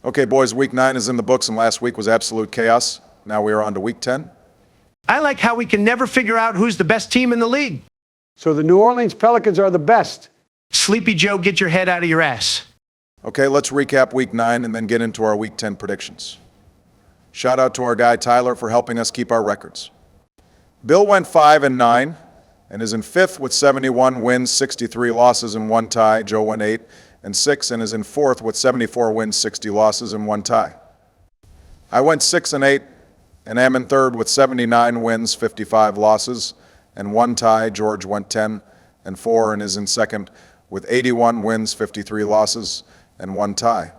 Okay, boys, week 9 is in the books, and last week was absolute chaos. Now we are on to week 10. I like how we can never figure out who's the best team in the league. So the New Orleans Pelicans are the best. Sleepy Joe, get your head out of your ass. Okay, let's recap week 9 and then get into our week 10 predictions. Shout out to our guy Tyler for helping us keep our records. Bill went 5-9 and is in 5th with 71 wins, 63 losses, and 1 tie. Joe went 8-6 and is in 4th with 74 wins, 60 losses, and 1 tie. I went 6-8 and am in 3rd with 79 wins, 55 losses, and 1 tie. George went 10-4 and is in 2nd with 81 wins, 53 losses, and 1 tie.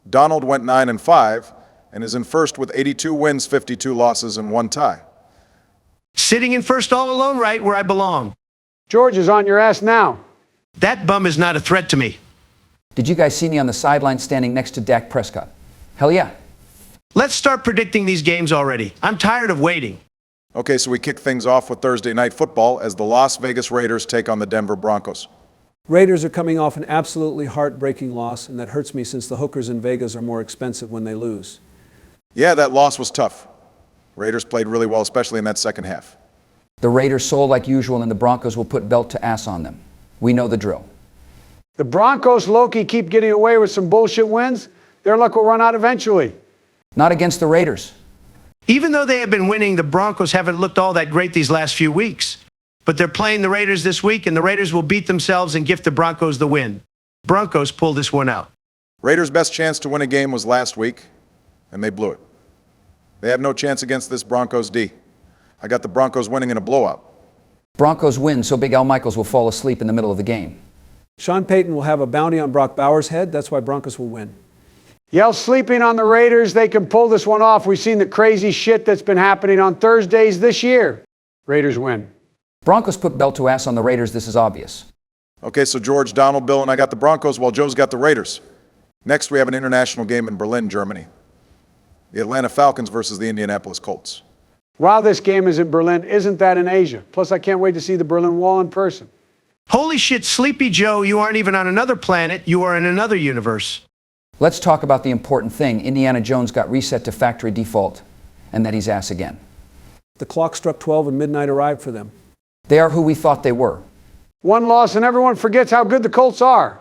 Donald went 9-5 and is in 1st with 82 wins, 52 losses, and 1 tie. Sitting in first all alone, right where I belong. George is on your ass now. That bum is not a threat to me. Did you guys see me on the sideline standing next to Dak Prescott? Hell yeah. Let's start predicting these games already. I'm tired of waiting. Okay, so we kick things off with Thursday Night Football as the Las Vegas Raiders take on the Denver Broncos. Raiders are coming off an absolutely heartbreaking loss, and that hurts me since the hookers in Vegas are more expensive when they lose. Yeah, that loss was tough. Raiders played really well, especially in that second half. The Raiders sold like usual, and the Broncos will put belt to ass on them. We know the drill. The Broncos, Loki, keep getting away with some bullshit wins. Their luck will run out eventually. Not against the Raiders. Even though they have been winning, the Broncos haven't looked all that great these last few weeks. But they're playing the Raiders this week, and the Raiders will beat themselves and gift the Broncos the win. Broncos pull this one out. Raiders' best chance to win a game was last week, and they blew it. They have no chance against this Broncos D. I got the Broncos winning in a blowout. Broncos win, so Big Al Michaels will fall asleep in the middle of the game. Sean Payton will have a bounty on Brock Bowers' head. That's why Broncos will win. Yell sleeping on the Raiders. They can pull this one off. We've seen the crazy shit that's been happening on Thursdays this year. Raiders win. Broncos put belt to ass on the Raiders. This is obvious. Okay, so George, Donald, Bill, and I got the Broncos, while Joe's got the Raiders. Next, we have an international game in Berlin, Germany. The Atlanta Falcons versus the Indianapolis Colts. While this game is in Berlin, isn't that in Asia? Plus, I can't wait to see the Berlin Wall in person. Holy shit, Sleepy Joe, you aren't even on another planet. You are in another universe. Let's talk about the important thing. Indiana Jones got reset to factory default, and that he's ass again. The clock struck 12 and midnight arrived for them. They are who we thought they were. One loss and everyone forgets how good the Colts are.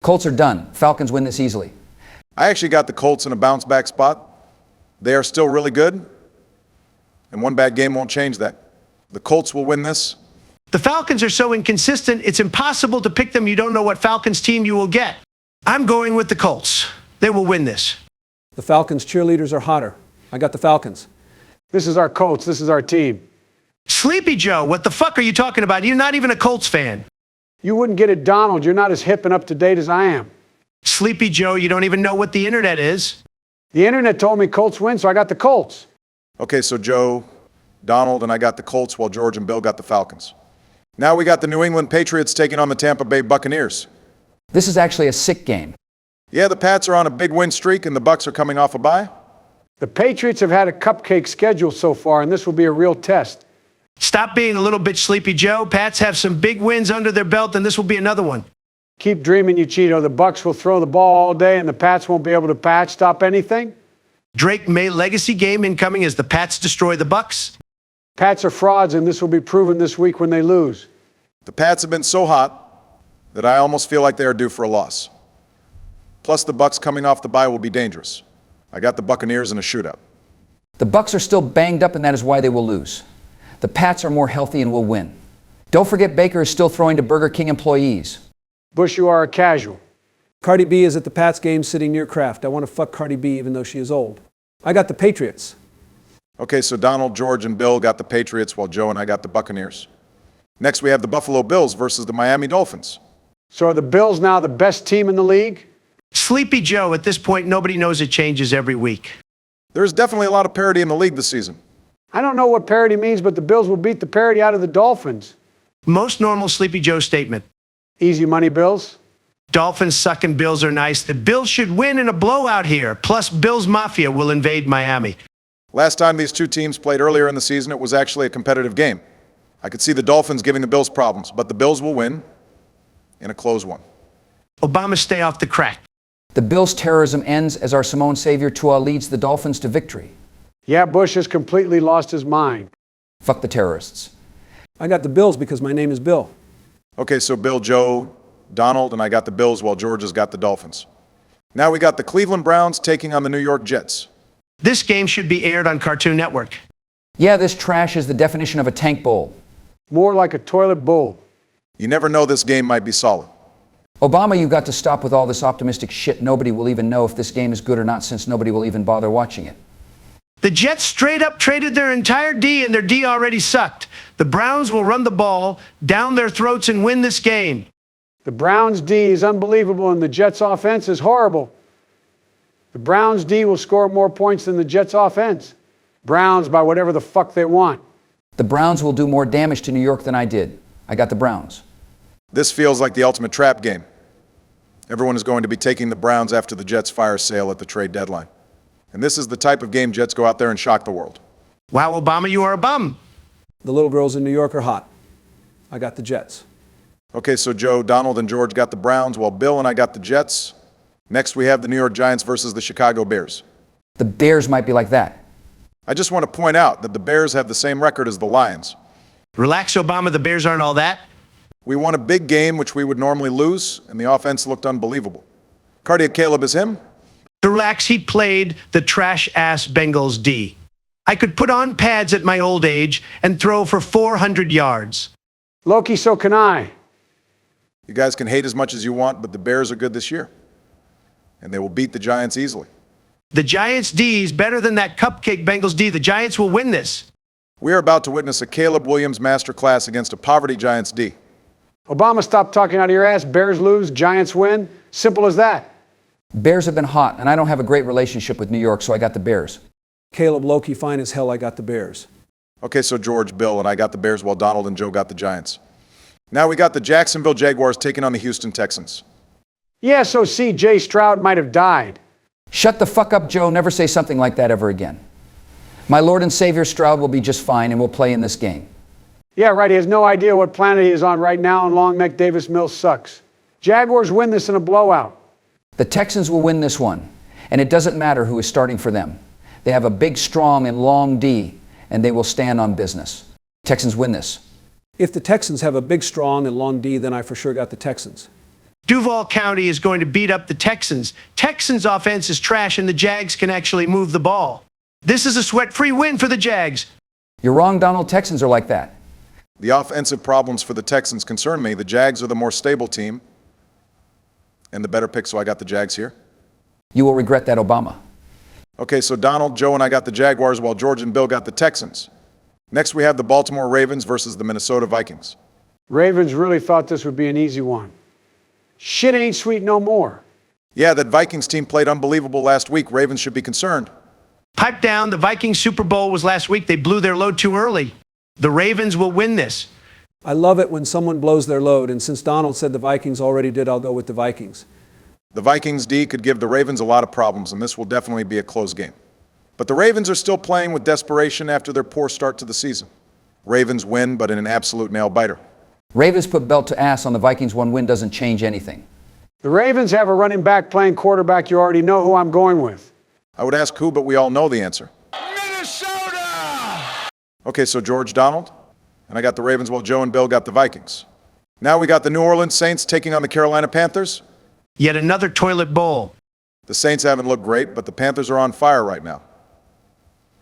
Colts are done. Falcons win this easily. I actually got the Colts in a bounce-back spot. They are still really good, and one bad game won't change that. The Colts will win this. The Falcons are so inconsistent, it's impossible to pick them. You don't know what Falcons team you will get. I'm going with the Colts. They will win this. The Falcons cheerleaders are hotter. I got the Falcons. This is our Colts. This is our team. Sleepy Joe, what the fuck are you talking about? You're not even a Colts fan. You wouldn't get it, Donald. You're not as hip and up to date as I am. Sleepy Joe, you don't even know what the internet is. The internet told me Colts win, so I got the Colts. Okay, so Joe, Donald, and I got the Colts, while George and Bill got the Falcons. Now we got the New England Patriots taking on the Tampa Bay Buccaneers. This is actually a sick game. Yeah, the Pats are on a big win streak, and the Bucs are coming off a bye. The Patriots have had a cupcake schedule so far, and this will be a real test. Stop being a little bit Sleepy Joe. Pats have some big wins under their belt, and this will be another one. Keep dreaming, you Cheeto. The Bucs will throw the ball all day, and the Pats won't be able to stop anything. Drake May legacy game incoming as the Pats destroy the Bucs. Pats are frauds, and this will be proven this week when they lose. The Pats have been so hot that I almost feel like they are due for a loss. Plus, the Bucs coming off the bye will be dangerous. I got the Buccaneers in a shootout. The Bucs are still banged up, and that is why they will lose. The Pats are more healthy and will win. Don't forget Baker is still throwing to Burger King employees. Bush, you are a casual. Cardi B is at the Pats game sitting near Kraft. I want to fuck Cardi B even though she is old. I got the Patriots. Okay, so Donald, George, and Bill got the Patriots, while Joe and I got the Buccaneers. Next, we have the Buffalo Bills versus the Miami Dolphins. So are the Bills now the best team in the league? Sleepy Joe, at this point, nobody knows it changes every week. There's definitely a lot of parity in the league this season. I don't know what parity means, but the Bills will beat the parity out of the Dolphins. Most normal Sleepy Joe statement. Easy money, Bills. Dolphins suck and Bills are nice. The Bills should win in a blowout here. Plus, Bills Mafia will invade Miami. Last time these two teams played earlier in the season, it was actually a competitive game. I could see the Dolphins giving the Bills problems, but the Bills will win in a close one. Obama, stay off the crack. The Bills' terrorism ends as our Simone Savior Tua leads the Dolphins to victory. Yeah, Bush has completely lost his mind. Fuck the terrorists. I got the Bills because my name is Bill. Okay, so Bill, Joe, Donald, and I got the Bills while George has got the Dolphins. Now we got the Cleveland Browns taking on the New York Jets. This game should be aired on Cartoon Network. Yeah, this trash is the definition of a tank bowl. More like a toilet bowl. You never know, this game might be solid. Obama, you've got to stop with all this optimistic shit. Nobody will even know if this game is good or not, since nobody will even bother watching it. The Jets straight up traded their entire D, and their D already sucked. The Browns will run the ball down their throats and win this game. The Browns' D is unbelievable, and the Jets' offense is horrible. The Browns' D will score more points than the Jets' offense. Browns by whatever the fuck they want. The Browns will do more damage to New York than I did. I got the Browns. This feels like the ultimate trap game. Everyone is going to be taking the Browns after the Jets fire sale at the trade deadline. And this is the type of game Jets go out there and shock the world. Wow, Obama, you are a bum. The little girls in New York are hot. I got the Jets. Okay, so Joe, Donald, and George got the Browns, while Bill and I got the Jets. Next, we have the New York Giants versus the Chicago Bears. The Bears might be like that. I just want to point out that the Bears have the same record as the Lions. Relax, Obama, the Bears aren't all that. We won a big game, which we would normally lose, and the offense looked unbelievable. Cardiac Caleb is him. Relax, he played the trash-ass Bengals D. I could put on pads at my old age and throw for 400 yards. Loki, so can I. You guys can hate as much as you want, but the Bears are good this year. And they will beat the Giants easily. The Giants D is better than that cupcake Bengals D. The Giants will win this. We are about to witness a Caleb Williams masterclass against a poverty Giants D. Obama, stop talking out of your ass. Bears lose, Giants win. Simple as that. Bears have been hot, and I don't have a great relationship with New York, so I got the Bears. Caleb, Loki, fine as hell, I got the Bears. Okay, so George, Bill, and I got the Bears while Donald and Joe got the Giants. Now we got the Jacksonville Jaguars taking on the Houston Texans. Yeah, so C.J. Stroud might have died. Shut the fuck up, Joe. Never say something like that ever again. My Lord and Savior Stroud will be just fine and will play in this game. Yeah, right. He has no idea what planet he is on right now, and Long Neck Davis Mills sucks. Jaguars win this in a blowout. The Texans will win this one, and it doesn't matter who is starting for them. They have a big, strong, and long D, and they will stand on business. Texans win this. If the Texans have a big, strong, and long D, then I for sure got the Texans. Duval County is going to beat up the Texans. Texans' offense is trash, and the Jags can actually move the ball. This is a sweat-free win for the Jags. You're wrong, Donald. Texans are like that. The offensive problems for the Texans concern me. The Jags are the more stable team and the better pick, so I got the Jags here. You will regret that, Obama. Okay, so Donald, Joe, and I got the Jaguars while George and Bill got the Texans. Next, we have the Baltimore Ravens versus the Minnesota Vikings. Ravens really thought this would be an easy one. Shit ain't sweet no more. Yeah, that Vikings team played unbelievable last week. Ravens should be concerned. Pipe down. The Vikings Super Bowl was last week. They blew their load too early. The Ravens will win this. I love it when someone blows their load, and since Donald said the Vikings already did, I'll go with the Vikings. The Vikings D could give the Ravens a lot of problems, and this will definitely be a close game. But the Ravens are still playing with desperation after their poor start to the season. Ravens win, but in an absolute nail-biter. Ravens put belt to ass on the Vikings. One win doesn't change anything. The Ravens have a running back playing quarterback. You already know who I'm going with. I would ask who, but we all know the answer. Minnesota! Okay, so George, Donald, and I got the Ravens while Joe and Bill got the Vikings. Now we got the New Orleans Saints taking on the Carolina Panthers. Yet another toilet bowl. The Saints haven't looked great, but the Panthers are on fire right now.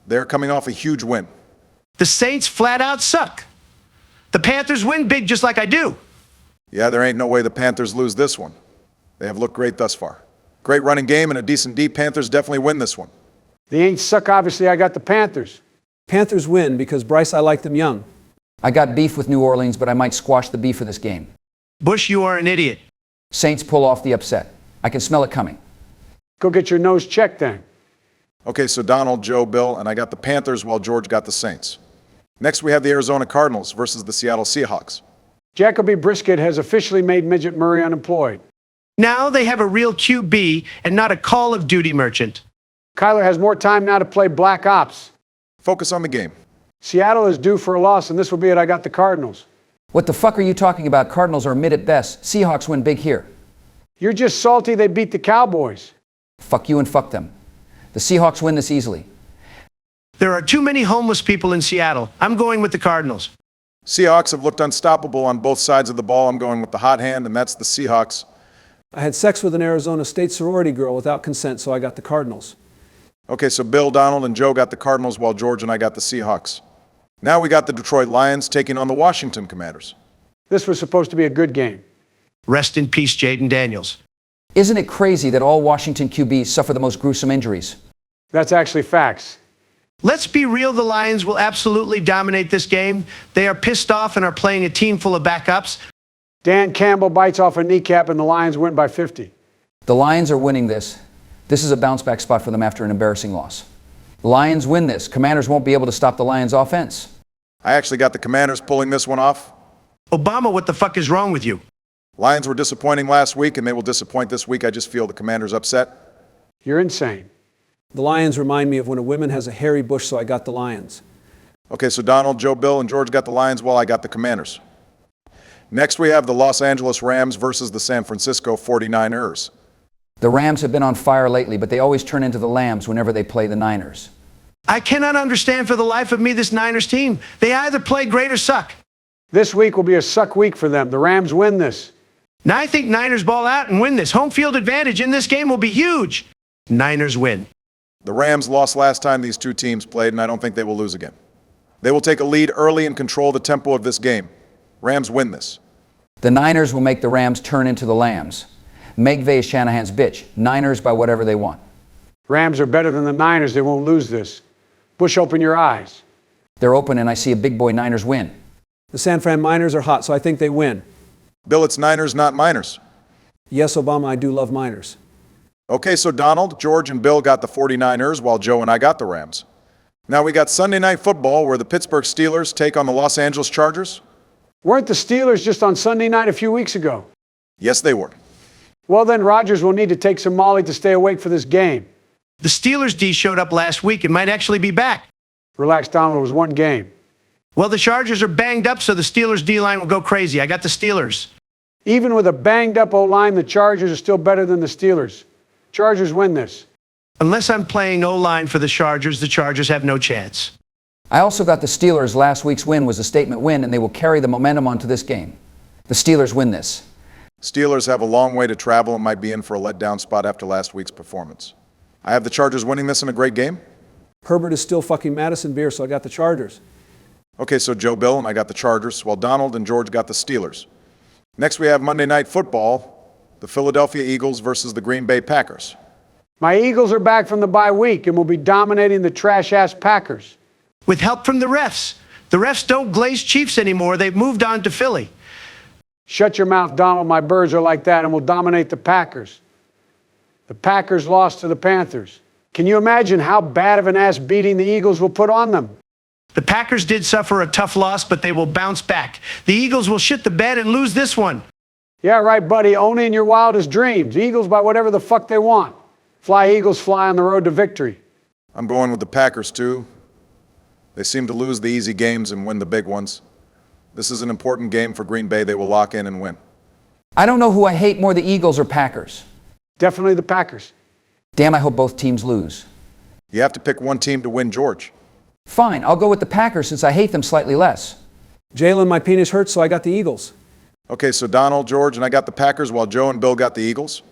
They're coming off a huge win. The Saints flat out suck. The Panthers win big just like I do. Yeah, there ain't no way the Panthers lose this one. They have looked great thus far. Great running game and a decent D. Panthers definitely win this one. They ain't suck, obviously. I got the Panthers. Panthers win because, Bryce, I like them young. I got beef with New Orleans, but I might squash the beef for this game. Bush, you are an idiot. Saints pull off the upset. I can smell it coming. Go get your nose checked then. Okay, so Donald, Joe, Bill, and I got the Panthers while George got the Saints. Next, we have the Arizona Cardinals versus the Seattle Seahawks. Jacoby Brisket has officially made Midget Murray unemployed. Now they have a real QB and not a Call of Duty merchant. Kyler has more time now to play Black Ops. Focus on the game. Seattle is due for a loss, and this will be it. I got the Cardinals. What the fuck are you talking about? Cardinals are mid at best. Seahawks win big here. You're just salty they beat the Cowboys. Fuck you and fuck them. The Seahawks win this easily. There are too many homeless people in Seattle. I'm going with the Cardinals. Seahawks have looked unstoppable on both sides of the ball. I'm going with the hot hand, and that's the Seahawks. I had sex with an Arizona State sorority girl without consent, so I got the Cardinals. Okay, so Bill, Donald, and Joe got the Cardinals while George and I got the Seahawks. Now we got the Detroit Lions taking on the Washington Commanders. This was supposed to be a good game. Rest in peace, Jaden Daniels. Isn't it crazy that all Washington QBs suffer the most gruesome injuries? That's actually facts. Let's be real, the Lions will absolutely dominate this game. They are pissed off and are playing a team full of backups. Dan Campbell bites off a kneecap and the Lions win by 50. The Lions are winning this. This is a bounce-back spot for them after an embarrassing loss. The Lions win this. Commanders won't be able to stop the Lions' offense. I actually got the Commanders pulling this one off. Obama, what the fuck is wrong with you? Lions were disappointing last week, and they will disappoint this week. I just feel the Commanders upset. You're insane. The Lions remind me of when a woman has a hairy bush, so I got the Lions. Okay, so Donald, Joe, Bill, and George got the Lions while I got the Commanders. Next, we have the Los Angeles Rams versus the San Francisco 49ers. The Rams have been on fire lately, but they always turn into the Lambs whenever they play the Niners. I cannot understand for the life of me this Niners team. They either play great or suck. This week will be a suck week for them. The Rams win this. Now I think Niners ball out and win this. Home field advantage in this game will be huge. Niners win. The Rams lost last time these two teams played, and I don't think they will lose again. They will take a lead early and control the tempo of this game. Rams win this. The Niners will make the Rams turn into the Lambs. McVay is Shanahan's bitch. Niners by whatever they want. Rams are better than the Niners. They won't lose this. Bush, open your eyes. They're open, and I see a big boy Niners win. The San Fran Miners are hot, so I think they win. Bill, it's Niners, not Miners. Yes, Obama, I do love Miners. Okay, so Donald, George, and Bill got the 49ers while Joe and I got the Rams. Now we got Sunday Night Football where the Pittsburgh Steelers take on the Los Angeles Chargers. Weren't the Steelers just on Sunday night a few weeks ago? Yes, they were. Well, then Rodgers will need to take some Molly to stay awake for this game. The Steelers D showed up last week and might actually be back. Relax, Donald. It was one game. Well, the Chargers are banged up, so the Steelers D-line will go crazy. I got the Steelers. Even with a banged-up O-line, the Chargers are still better than the Steelers. Chargers win this. Unless I'm playing O-line for the Chargers have no chance. I also got the Steelers. Last week's win was a statement win, and they will carry the momentum onto this game. The Steelers win this. Steelers have a long way to travel and might be in for a letdown spot after last week's performance. I have the Chargers winning this in a great game. Herbert is still fucking Madison Beer, so I got the Chargers. Okay, so Joe, Bill, and I got the Chargers, while Donald and George got the Steelers. Next, we have Monday Night Football, the Philadelphia Eagles versus the Green Bay Packers. My Eagles are back from the bye week and will be dominating the trash-ass Packers. With help from the refs. The refs don't glaze Chiefs anymore. They've moved on to Philly. Shut your mouth, Donald. My birds are like that and will dominate the Packers. The Packers lost to the Panthers. Can you imagine how bad of an ass beating the Eagles will put on them? The Packers did suffer a tough loss, but they will bounce back. The Eagles will shit the bed and lose this one. Yeah, right, buddy. Only in your wildest dreams. Eagles by whatever the fuck they want. Fly, Eagles, fly on the road to victory. I'm going with the Packers, too. They seem to lose the easy games and win the big ones. This is an important game for Green Bay. They will lock in and win. I don't know who I hate more, the Eagles or Packers. Definitely the Packers. Damn, I hope both teams lose. You have to pick one team to win, George. Fine, I'll go with the Packers since I hate them slightly less. Jalen, my penis hurts, so I got the Eagles. Okay, so Donald, George, and I got the Packers while Joe and Bill got the Eagles.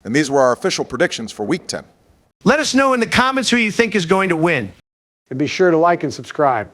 And these were our official predictions for Week 10. Let us know in the comments who you think is going to win. And be sure to like and subscribe.